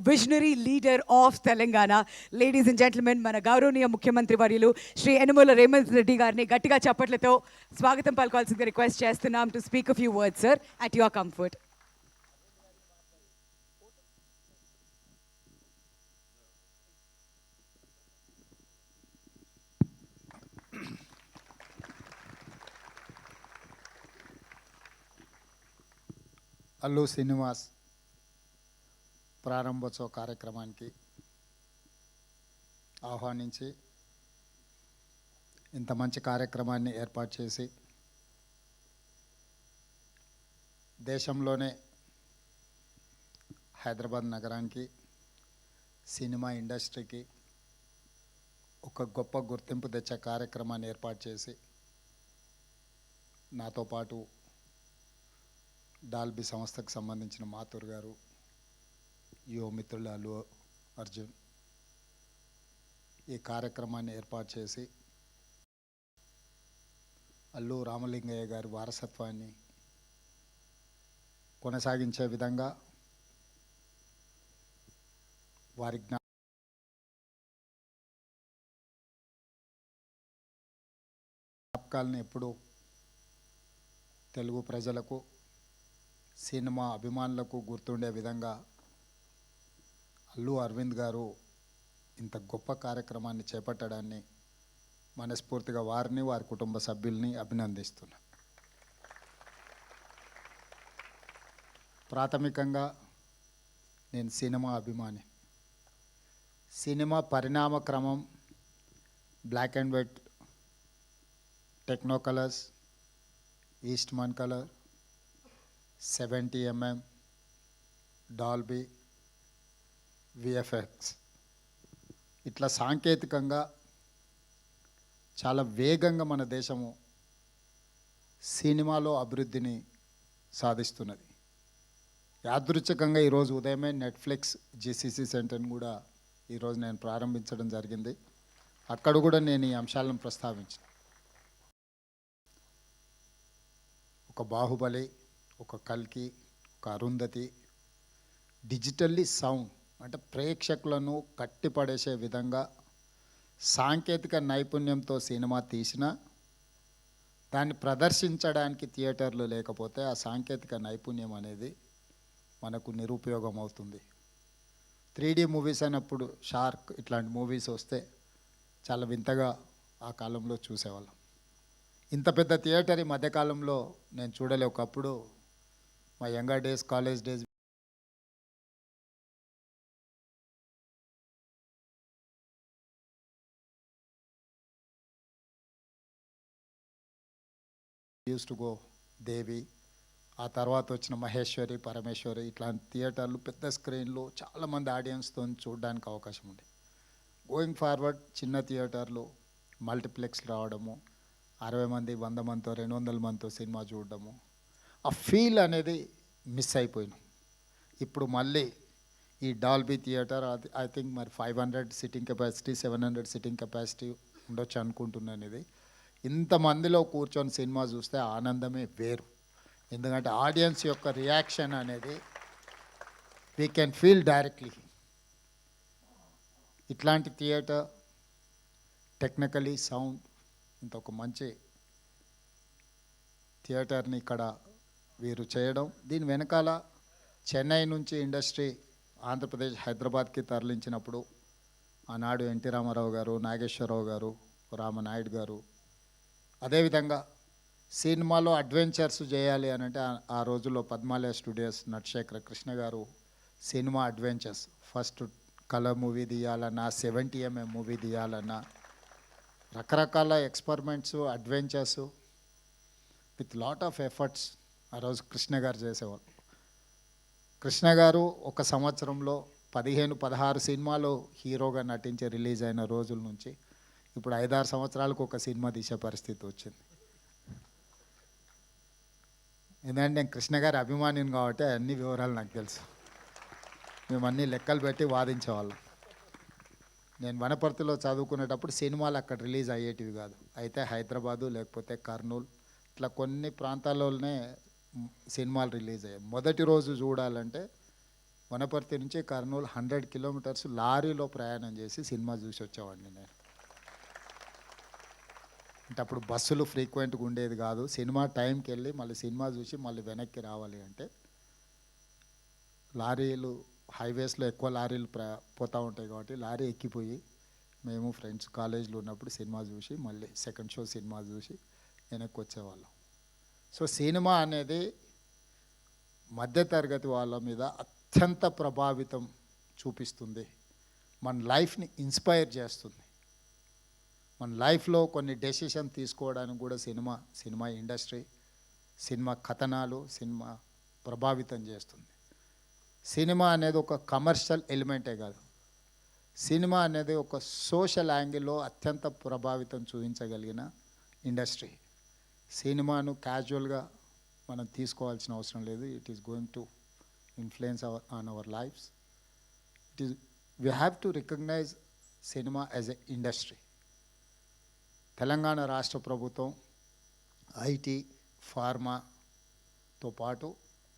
visionary leader of Telangana. Ladies and gentlemen, మన గౌరవనీయ ముఖ్యమంత్రి వర్యులు శ్రీ యనమల రేవంత్ రెడ్డి గారిని గట్టిగా చప్పట్లతో స్వాగతం పలకాల్సిందిగా రిక్వెస్ట్ చేస్తున్నాం to speak a few words, sir, at your comfort. Allu Srinivas ప్రారంభోత్సవ కార్యక్రమానికి ఆహ్వానించి ఇంత మంచి కార్యక్రమాన్ని ఏర్పాటు చేసి దేశంలోనే హైదరాబాద్ నగరానికి సినిమా ఇండస్ట్రీకి ఒక గొప్ప గుర్తింపు తెచ్చే కార్యక్రమాన్ని ఏర్పాటు చేసి నాతో పాటు డాల్బీ సంస్థకు సంబంధించిన మాథూర్ గారు, యువ మిత్రులు అల్లు అర్జున్ ఈ కార్యక్రమాన్ని ఏర్పాటు చేసి అల్లు రామలింగయ్య గారి వారసత్వాన్ని కొనసాగించే విధంగా వారి జ్ఞాపకాలను ఎప్పుడూ తెలుగు ప్రజలకు, సినిమా అభిమానులకు గుర్తుండే విధంగా అల్లు అరవింద్ గారు ఇంత గొప్ప కార్యక్రమాన్ని చేపట్టడాన్ని మనస్ఫూర్తిగా వారిని, వారి కుటుంబ సభ్యుల్ని అభినందిస్తున్నా. ప్రాథమికంగా నేను సినిమా అభిమాని. సినిమా పరిణామ క్రమం black and white, techno colours, Eastman colour, 70mm, Dolby, VFX ఇట్లా సాంకేతికంగా చాలా వేగంగా మన దేశము సినిమాలో అభివృద్ధిని సాధిస్తున్నది. యాదృచ్ఛికంగా ఈరోజు ఉదయమే నెట్ఫ్లిక్స్ జిసిసి సెంటర్ని కూడా ఈరోజు నేను ప్రారంభించడం జరిగింది. అక్కడ కూడా నేను ఈ అంశాలను ప్రస్తావించిన. ఒక బాహుబలి, ఒక కల్కి, ఒక అరుంధతి డిజిటల్లీ సౌండ్ అంటే ప్రేక్షకులను కట్టిపడేసే విధంగా సాంకేతిక నైపుణ్యంతో సినిమా తీసిన దాన్ని ప్రదర్శించడానికి థియేటర్లు లేకపోతే ఆ సాంకేతిక నైపుణ్యం అనేది మనకు నిరుపయోగం అవుతుంది. 3D మూవీస్ అయినప్పుడు షార్క్ ఇట్లాంటి మూవీస్ వస్తే చాలా వింతగా ఆ కాలంలో చూసేవాళ్ళం. ఇంత పెద్ద థియేటర్ ఈ మధ్యకాలంలో నేను చూడలే. ఒకప్పుడు మా younger days, college days used to go Devi, ఆ తర్వాత వచ్చిన మహేశ్వరి, పరమేశ్వరి ఇట్లాంటి థియేటర్లు పెద్ద స్క్రీన్లు చాలామంది ఆడియన్స్తో చూడడానికి అవకాశం ఉంది. గోయింగ్ ఫార్వర్డ్ చిన్న థియేటర్లు, మల్టీప్లెక్స్ రావడము, 60 మంది, 100 మందితో, 200 మందితో సినిమా చూడడము, ఆ ఫీల్ అనేది మిస్ అయిపోయినాం. ఇప్పుడు మళ్ళీ ఈ డాల్బీ థియేటర్ ఐ థింక్ మరి 500 సిట్టింగ్ కెపాసిటీ, 700 సిట్టింగ్ కెపాసిటీ ఉండొచ్చు అనుకుంటున్నాను. ఇది ఇంతమందిలో కూర్చొని సినిమా చూస్తే ఆనందమే వేరు. ఎందుకంటే ఆడియన్స్ యొక్క రియాక్షన్ అనేది వీ కెన్ ఫీల్ డైరెక్ట్లీ. ఇట్లాంటి థియేటర్ టెక్నికలీ సౌండ్ ఇంత ఒక మంచి థియేటర్ని ఇక్కడ వీరు చేయడం, దీని వెనకాల చెన్నై నుంచి ఇండస్ట్రీ ఆంధ్రప్రదేశ్, హైదరాబాద్కి తరలించినప్పుడు ఆనాడు ఎన్టీ రామారావు గారు, నాగేశ్వరరావు గారు, రామనాయుడు గారు, అదేవిధంగా సినిమాలో అడ్వెంచర్స్ చేయాలి అని అంటే ఆ రోజుల్లో Padmalaya studios Natasekhara Krishna garu cinema adventures first colour movie తీయాలన్నా, 70mm మూవీ తీయాలన్నా రకరకాల experiments, adventures with lot of efforts ఆ రోజు కృష్ణ గారు చేసేవాళ్ళు. కృష్ణ గారు ఒక సంవత్సరంలో 15-16 సినిమాలు హీరోగా నటించి రిలీజ్ అయిన రోజుల నుంచి ఇప్పుడు 5-6 సంవత్సరాలకు ఒక సినిమా తీసే పరిస్థితి వచ్చింది. ఎందుకంటే నేను కృష్ణ గారి అభిమానిని కాబట్టి అన్ని వివరాలు నాకు తెలుసు. మేము అన్ని లెక్కలు పెట్టి వాదించేవాళ్ళం. నేను వనపర్తిలో చదువుకునేటప్పుడు సినిమాలు అక్కడ రిలీజ్ అయ్యేటివి కాదు. అయితే హైదరాబాదు లేకపోతే కర్నూలు ఇట్లా కొన్ని ప్రాంతాల్లోనే సినిమాలు రిలీజ్ అయ్యాయి. మొదటి రోజు చూడాలంటే వనపర్తి నుంచి కర్నూలు 100 కిలోమీటర్స్ లారీలో ప్రయాణం చేసి సినిమా చూసి వచ్చేవాడిని నేను. అంటే అప్పుడు బస్సులు ఫ్రీక్వెంట్గా ఉండేది కాదు. సినిమా టైంకి వెళ్ళి మళ్ళీ సినిమా చూసి మళ్ళీ వెనక్కి రావాలి అంటే లారీలు, హైవేస్లో ఎక్కువ లారీలు పోతూ ఉంటాయి కాబట్టి లారీ ఎక్కిపోయి మేము ఫ్రెండ్స్ కాలేజీలో ఉన్నప్పుడు సినిమా చూసి మళ్ళీ సెకండ్ షో సినిమా చూసి వెనక్కి వచ్చేవాళ్ళం. సో సినిమా అనేది మధ్యతరగతి వాళ్ళ మీద అత్యంత ప్రభావితం చూపిస్తుంది. మన లైఫ్ని ఇన్స్పైర్ చేస్తుంది. మన లైఫ్లో కొన్ని డెసిషన్ తీసుకోవడానికి కూడా సినిమా ఇండస్ట్రీ, సినిమా కథనాలు, సినిమా ప్రభావితం చేస్తుంది. సినిమా అనేది ఒక కమర్షియల్ ఎలిమెంటే కాదు, సినిమా అనేది ఒక సోషల్ యాంగిల్లో అత్యంత ప్రభావితం చూపించగలిగిన ఇండస్ట్రీ. సినిమాను క్యాజువల్గా మనం తీసుకోవాల్సిన అవసరం లేదు. It is going to influence on our lives. We have to recognise cinema as a industry. Telangana రాష్ట్ర ప్రభుత్వం ఐటీ, ఫార్మాతో పాటు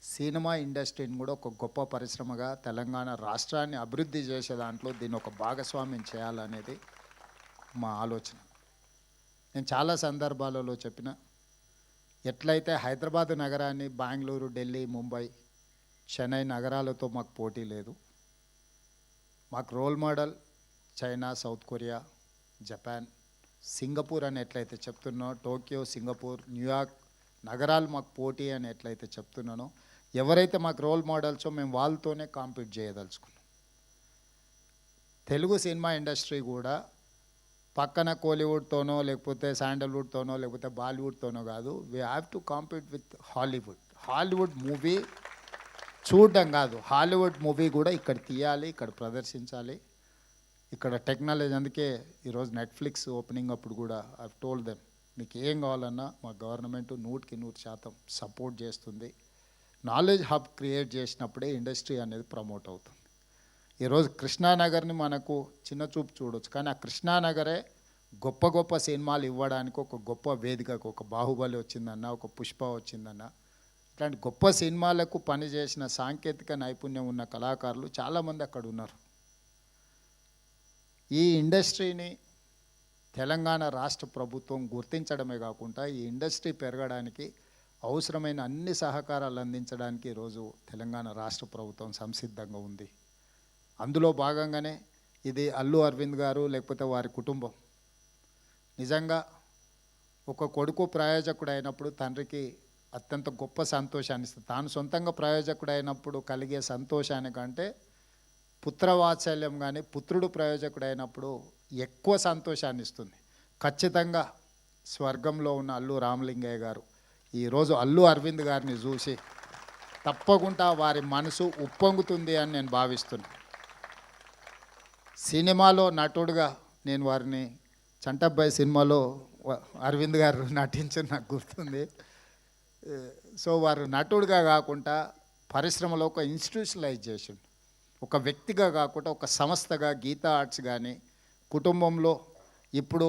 సినిమా ఇండస్ట్రీని కూడా ఒక గొప్ప పరిశ్రమగా తెలంగాణ రాష్ట్రాన్ని అభివృద్ధి చేసే దాంట్లో దీన్ని ఒక భాగస్వామ్యం చేయాలనేది మా ఆలోచన. నేను చాలా సందర్భాలలో చెప్పిన, ఎట్లయితే హైదరాబాద్ నగరాన్ని బెంగళూరు, ఢిల్లీ, ముంబై, చెన్నై నగరాలతో మాకు పోటీ లేదు. మాకు role model China, South Korea, Japan, Singapore అని ఎట్లయితే చెప్తున్నానో, టోక్యో, సింగపూర్, న్యూయార్క్ నగరాలు మాకు పోటీ అని ఎట్లయితే చెప్తున్నానో, ఎవరైతే మాకు రోల్ మోడల్సో మేము వాళ్ళతోనే కాంపీట్ చేయదలుచుకున్నాం. తెలుగు సినిమా ఇండస్ట్రీ కూడా పక్కన కోలీవుడ్తోనో లేకపోతే శాండల్వుడ్తోనో లేకపోతే బాలీవుడ్తోనో కాదు. We have to compete with Hollywood. Hollywood movie చూడడం కాదు, హాలీవుడ్ మూవీ కూడా ఇక్కడ తీయాలి, ఇక్కడ ప్రదర్శించాలి. ఇక్కడ టెక్నాలజీ, అందుకే ఈరోజు నెట్ఫ్లిక్స్ ఓపెనింగ్ అప్పుడు కూడా ఐ టోల్డ్ దెమ్, మీకు ఏం కావాలన్నా మా గవర్నమెంట్ 100% సపోర్ట్ చేస్తుంది. నాలెడ్జ్ హబ్ క్రియేట్ చేసినప్పుడే ఇండస్ట్రీ అనేది ప్రమోట్ అవుతుంది. ఈరోజు కృష్ణానగర్ని మనకు చిన్న చూపు చూడవచ్చు, కానీ ఆ కృష్ణానగరే గొప్ప గొప్ప సినిమాలు ఇవ్వడానికి ఒక గొప్ప వేదికకు, ఒక బాహుబలి వచ్చిందన్న, ఒక పుష్ప వచ్చిందన్న, ఇట్లాంటి గొప్ప సినిమాలకు పనిచేసిన సాంకేతిక నైపుణ్యం ఉన్న కళాకారులు చాలామంది అక్కడ ఉన్నారు. ఈ ఇండస్ట్రీని తెలంగాణ రాష్ట్ర ప్రభుత్వం గుర్తించడమే కాకుండా ఈ ఇండస్ట్రీ పెరగడానికి అవసరమైన అన్ని సహకారాలు అందించడానికి ఈరోజు తెలంగాణ రాష్ట్ర ప్రభుత్వం సంసిద్ధంగా ఉంది. అందులో భాగంగానే ఇది అల్లు అరవింద్ గారు లేకపోతే వారి కుటుంబం నిజంగా ఒక కొడుకు ప్రయోజకుడు అయినప్పుడు తండ్రికి అత్యంత గొప్ప సంతోషాన్ని ఇస్తుంది. తాను సొంతంగా ప్రయోజకుడు అయినప్పుడు కలిగే సంతోషానికంటే పుత్రవాత్సల్యం కానీ పుత్రుడు ప్రయోజకుడు అయినప్పుడు ఎక్కువ సంతోషాన్ని ఇస్తుంది. ఖచ్చితంగా స్వర్గంలో ఉన్న అల్లు రామలింగయ్య గారు ఈరోజు అల్లు అరవింద్ గారిని చూసి తప్పకుండా వారి మనసు ఉప్పొంగుతుంది అని నేను భావిస్తున్నాను. సినిమాలో నటుడుగా నేను వారిని చంటబ్బాయి సినిమాలో అరవింద్ గారు నటించిన నాకు గుర్తుంది. సో వారు నటుడుగా కాకుండా పరిశ్రమలో ఒక ఇన్స్టిట్యూషనలైజ్ చేసిండు. ఒక వ్యక్తిగా కాకుండా ఒక సంస్థగా గీతా ఆర్ట్స్ కానీ కుటుంబంలో ఇప్పుడు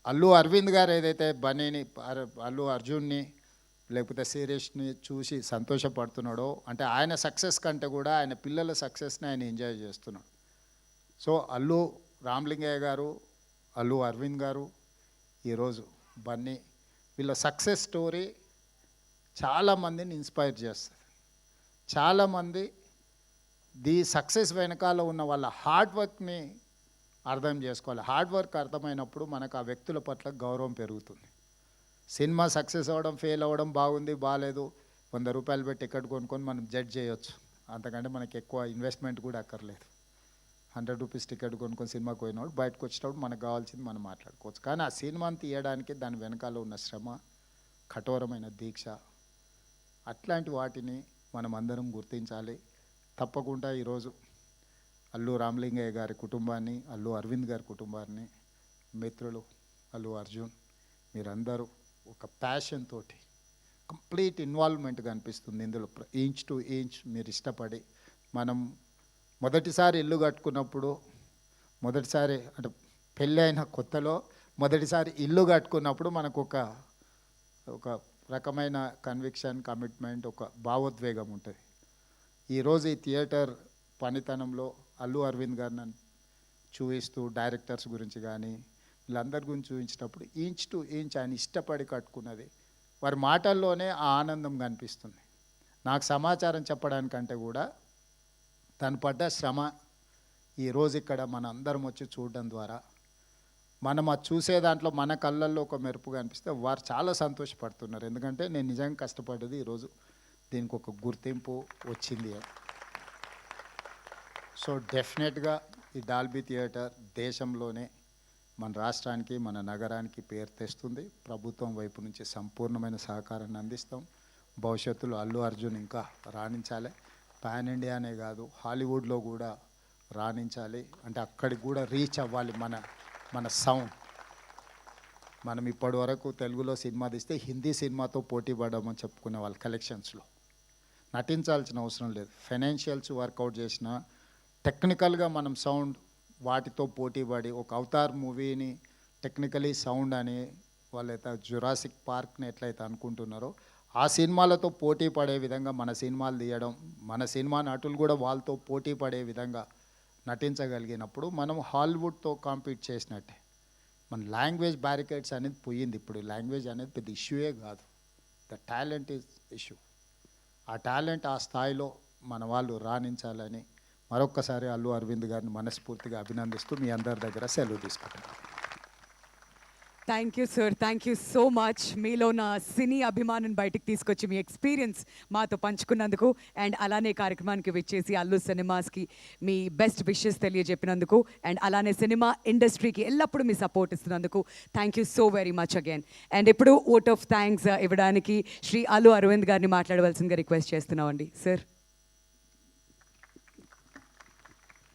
అల్లు అరవింద్ గారు ఏదైతే బన్నీని, అల్లు అర్జున్ని లేకపోతే శిరీష్ని చూసి సంతోషపడుతున్నాడో, అంటే ఆయన సక్సెస్ కంటే కూడా ఆయన పిల్లల సక్సెస్ని ఆయన ఎంజాయ్ చేస్తున్నాడు. సో అల్లు రామలింగయ్య గారు, అల్లు అరవింద్ గారు, ఈరోజు బన్నీ, వీళ్ళ సక్సెస్ స్టోరీ చాలామందిని ఇన్స్పైర్ చేస్తుంది. చాలామంది సక్సెస్ వెనకాల ఉన్న వాళ్ళ హార్డ్ వర్క్ని అర్థం చేసుకోవాలి. హార్డ్ వర్క్ అర్థమైనప్పుడు మనకు ఆ వ్యక్తుల పట్ల గౌరవం పెరుగుతుంది. సినిమా సక్సెస్ అవ్వడం, ఫెయిల్ అవ్వడం, బాగుంది బాగాలేదు, 100 రూపాయలు పెట్టి టికెట్ కొనుక్కొని మనం జడ్జ్ చేయొచ్చు. అంతకంటే మనకి ఎక్కువ ఇన్వెస్ట్మెంట్ కూడా అక్కర్లేదు. 100 రూపీస్ టికెట్ కొనుక్కొని సినిమాకి పోయినప్పుడు బయటకు వచ్చేటప్పుడు మనకు కావాల్సింది మనం మాట్లాడుకోవచ్చు. కానీ ఆ సినిమాని తీయడానికి దాని వెనకాల ఉన్న శ్రమ, కఠోరమైన దీక్ష, అట్లాంటి వాటిని మనం అందరం గుర్తించాలి. తప్పకుండా ఈరోజు అల్లు రామలింగయ్య గారి కుటుంబాన్ని, అల్లు అరవింద్ గారి కుటుంబాన్ని, మిత్రులు అల్లు అర్జున్, మీరందరూ ఒక ప్యాషన్ తోటి కంప్లీట్ ఇన్వాల్వ్మెంట్గా అనిపిస్తుంది ఇందులో. ఇంచ్ టు ఇంచ్ మీరు ఇష్టపడి, మనం మొదటిసారి ఇల్లు కట్టుకున్నప్పుడు, మొదటిసారి అంటే పెళ్ళి అయిన కొత్తలో మొదటిసారి ఇల్లు కట్టుకున్నప్పుడు మనకు ఒక రకమైన కన్విక్షన్, కమిట్మెంట్, ఒక భావోద్వేగం ఉంటుంది. ఈరోజు ఈ థియేటర్ పనితనంలో అల్లు అరవింద్ గారు నన్ను చూపిస్తూ డైరెక్టర్స్ గురించి కానీ వీళ్ళందరి గురించి చూపించినప్పుడు ఇంచ్ టు ఇంచ్ ఆయన ఇష్టపడి కట్టుకున్నది వారి మాటల్లోనే ఆ ఆనందం కనిపిస్తుంది. నాకు సమాచారం చెప్పడానికంటే కూడా తను పడ్డ శ్రమ ఈరోజు ఇక్కడ మన అందరం వచ్చి చూడడం ద్వారా మనం అది చూసే దాంట్లో మన కళ్ళల్లో ఒక మెరుపు కనిపిస్తే వారు చాలా సంతోషపడుతున్నారు. ఎందుకంటే నేను నిజంగా కష్టపడ్డది ఈరోజు దీనికి ఒక గుర్తింపు వచ్చింది అని. సో డెఫినెట్గా ఈ డాల్బీ థియేటర్ దేశంలోనే మన రాష్ట్రానికి మన నగరానికి పేరు తెస్తుంది. ప్రభుత్వం వైపు నుంచి సంపూర్ణమైన సహకారాన్ని అందిస్తాం. భవిష్యత్తులో అల్లు అర్జున్ ఇంకా రాణించాలి. పాన్ ఇండియానే కాదు హాలీవుడ్లో కూడా రాణించాలి. అంటే అక్కడికి కూడా రీచ్ అవ్వాలి మన సౌండ్. మనం ఇప్పటి వరకు తెలుగులో సినిమా తీస్తే హిందీ సినిమాతో పోటీ పడమని చెప్పుకునే వాళ్ళు కలెక్షన్స్లో. నటించాల్సిన అవసరం లేదు. ఫైనాన్షియల్స్ వర్కౌట్ చేసిన టెక్నికల్గా మనం సౌండ్ వాటితో పోటీ పడి ఒక అవతార్ మూవీని టెక్నికలీ సౌండ్ అని వాళ్ళైతే జురాసిక్ పార్క్ని ఎట్లయితే అనుకుంటున్నారో ఆ సినిమాలతో పోటీ పడే విధంగా మన సినిమాలు తీయడం, మన సినిమా నటులు కూడా వాళ్ళతో పోటీ పడే విధంగా నటించగలిగినప్పుడు మనం హాలీవుడ్తో కాంపీట్ చేసినట్టే. మన లాంగ్వేజ్ బ్యారికేడ్స్ అనేది పోయింది. ఇప్పుడు లాంగ్వేజ్ అనేది పెద్ద ఇష్యూయే కాదు. The talent is issue. ఆ టాలెంట్ ఆ స్థాయిలో మన వాళ్ళు రాణించాలని మరొక్కసారి అల్లు అరవింద్ గారిని మనస్ఫూర్తిగా అభినందిస్తూ మీ అందరి దగ్గర సెలవు తీసుకుంటున్నాను. Thank you sir, thank you so much. మీలో నా సినీ అభిమానం బయటికి తీసుకొచ్చి మీ ఎక్స్పీరియన్స్ మాతో పంచుకున్నందుకు అండ్ అలానే కార్యక్రమానికి వచ్చేసి అల్లు సినిమాస్కి మీ బెస్ట్ విషెస్ తెలియజెప్పినందుకు అండ్ అలానే సినిమా ఇండస్ట్రీకి ఎల్లప్పుడూ మీ సపోర్ట్ ఇస్తున్నందుకు thank you so very much again. And ఇప్పుడు ఓట్ ఆఫ్ థ్యాంక్స్ ఇవ్వడానికి శ్రీ అల్లు అరవింద్ గారిని మాట్లాడవలసిందిగా రిక్వెస్ట్ చేస్తున్నామండి సార్.